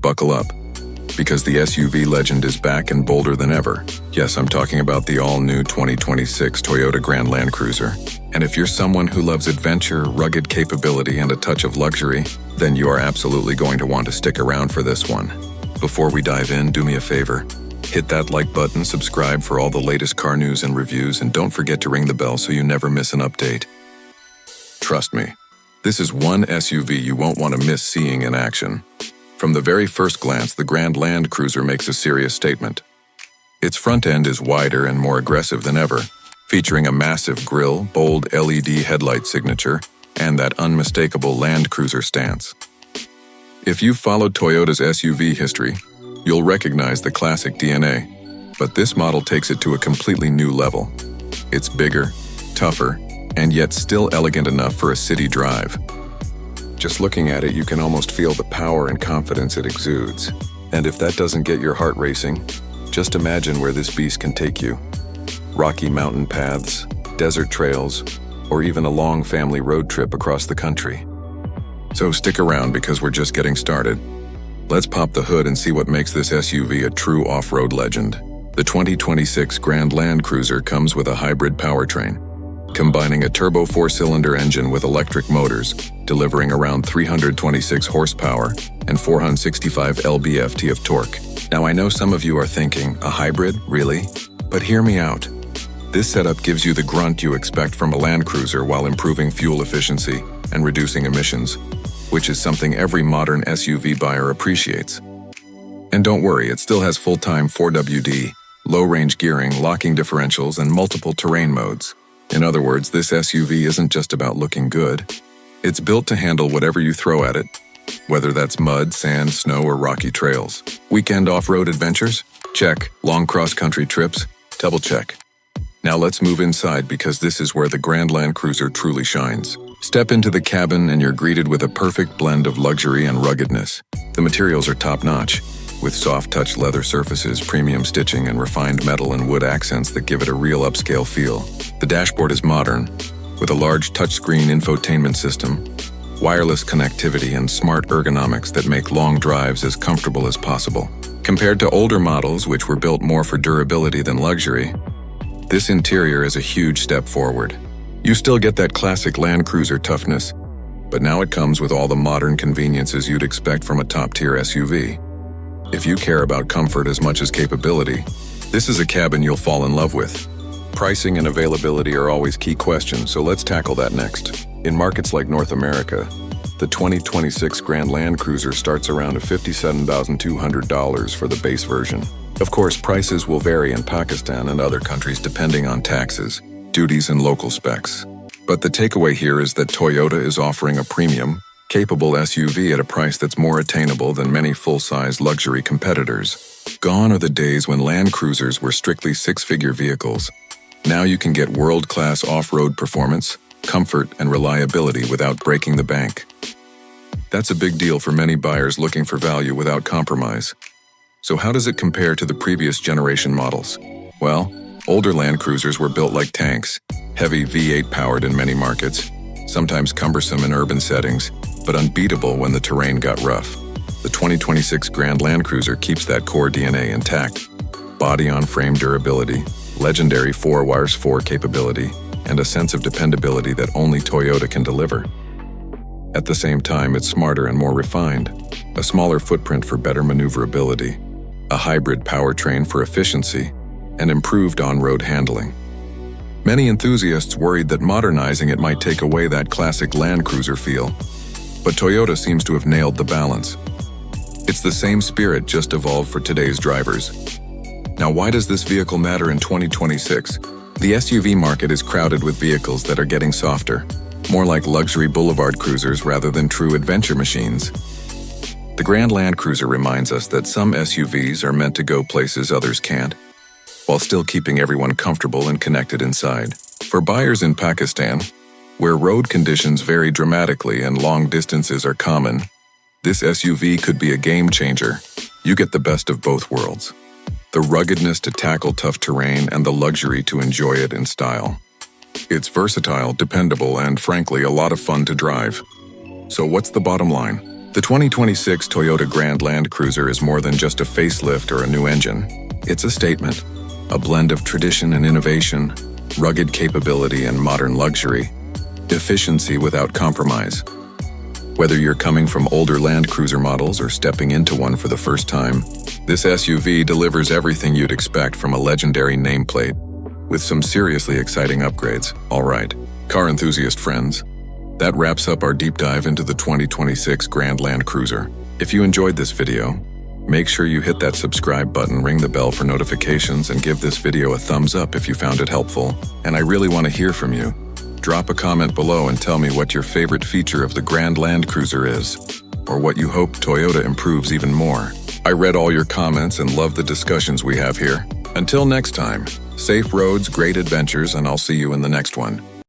buckle up, because the SUV legend is back and bolder than ever. Yes, I'm talking about the all-new 2026 Toyota Grand Land Cruiser. And if you're someone who loves adventure, rugged capability, and a touch of luxury, then you are absolutely going to want to stick around for this one. Before we dive in, do me a favor. Hit that like button, subscribe for all the latest car news and reviews, and don't forget to ring the bell so you never miss an update. Trust me, this is one SUV you won't want to miss seeing in action. From the very first glance, the Grand Land Cruiser makes a serious statement. Its front end is wider and more aggressive than ever, featuring a massive grille, bold LED headlight signature, and that unmistakable Land Cruiser stance. If you've followed Toyota's SUV history, you'll recognize the classic DNA, but this model takes it to a completely new level. It's bigger, tougher, and yet still elegant enough for a city drive. Just looking at it, you can almost feel the power and confidence it exudes. And if that doesn't get your heart racing, just imagine where this beast can take you. Rocky mountain paths, desert trails, or even a long family road trip across the country. So stick around because we're just getting started. Let's pop the hood and see what makes this SUV a true off-road legend. The 2026 Grand Land Cruiser comes with a hybrid powertrain, combining a turbo 4-cylinder engine with electric motors, delivering around 326 horsepower and 465 lb-ft of torque. Now I know some of you are thinking, a hybrid, really? But hear me out. This setup gives you the grunt you expect from a Land Cruiser while improving fuel efficiency and reducing emissions, which is something every modern SUV buyer appreciates. And don't worry, it still has full-time 4WD, low-range gearing, locking differentials, and multiple terrain modes. In other words, this SUV isn't just about looking good. It's built to handle whatever you throw at it, whether that's mud, sand, snow, or rocky trails. Weekend off-road adventures? Check. Long cross-country trips? Double check. Now let's move inside because this is where the Grand Land Cruiser truly shines. Step into the cabin and you're greeted with a perfect blend of luxury and ruggedness. The materials are top-notch, with soft-touch leather surfaces, premium stitching, and refined metal and wood accents that give it a real upscale feel. The dashboard is modern, with a large touchscreen infotainment system, wireless connectivity, and smart ergonomics that make long drives as comfortable as possible. Compared to older models, which were built more for durability than luxury, this interior is a huge step forward. You still get that classic Land Cruiser toughness, but now it comes with all the modern conveniences you'd expect from a top-tier SUV. If you care about comfort as much as capability, this is a cabin you'll fall in love with. Pricing and availability are always key questions, so let's tackle that next. In markets like North America, the 2026 Grand Land Cruiser starts around $57,200 for the base version. Of course, prices will vary in Pakistan and other countries depending on taxes, duties, and local specs. But the takeaway here is that Toyota is offering a premium, capable SUV at a price that's more attainable than many full-size luxury competitors. Gone are the days when Land Cruisers were strictly six-figure vehicles. Now you can get world-class off-road performance, comfort, and reliability without breaking the bank. That's a big deal for many buyers looking for value without compromise. So how does it compare to the previous generation models? Well, older Land Cruisers were built like tanks, heavy V8 powered in many markets, sometimes cumbersome in urban settings, but unbeatable when the terrain got rough. The 2026 Grand Land Cruiser keeps that core DNA intact. Body-on-frame durability, legendary 4x4 capability, and a sense of dependability that only Toyota can deliver. At the same time, it's smarter and more refined. A smaller footprint for better maneuverability, a hybrid powertrain for efficiency, and improved on-road handling. Many enthusiasts worried that modernizing it might take away that classic Land Cruiser feel, but Toyota seems to have nailed the balance. It's the same spirit, just evolved for today's drivers. Now, why does this vehicle matter in 2026? The SUV market is crowded with vehicles that are getting softer, more like luxury boulevard cruisers rather than true adventure machines. The Grand Land Cruiser reminds us that some SUVs are meant to go places others can't, while still keeping everyone comfortable and connected inside. For buyers in Pakistan, where road conditions vary dramatically and long distances are common, this SUV could be a game changer. You get the best of both worlds. The ruggedness to tackle tough terrain and the luxury to enjoy it in style. It's versatile, dependable, and frankly, a lot of fun to drive. So what's the bottom line? The 2026 Toyota Grand Land Cruiser is more than just a facelift or a new engine. It's a statement, a blend of tradition and innovation, rugged capability and modern luxury, efficiency without compromise. Whether you're coming from older Land Cruiser models or stepping into one for the first time, this SUV delivers everything you'd expect from a legendary nameplate, with some seriously exciting upgrades. All right, car enthusiast friends, that wraps up our deep dive into the 2026 Grand Land Cruiser. If you enjoyed this video, make sure you hit that subscribe button, ring the bell for notifications, and give this video a thumbs up if you found it helpful. And I really want to hear from you. Drop a comment below and tell me what your favorite feature of the Grand Land Cruiser is, or what you hope Toyota improves even more. I read all your comments and love the discussions we have here. Until next time, safe roads, great adventures, and I'll see you in the next one.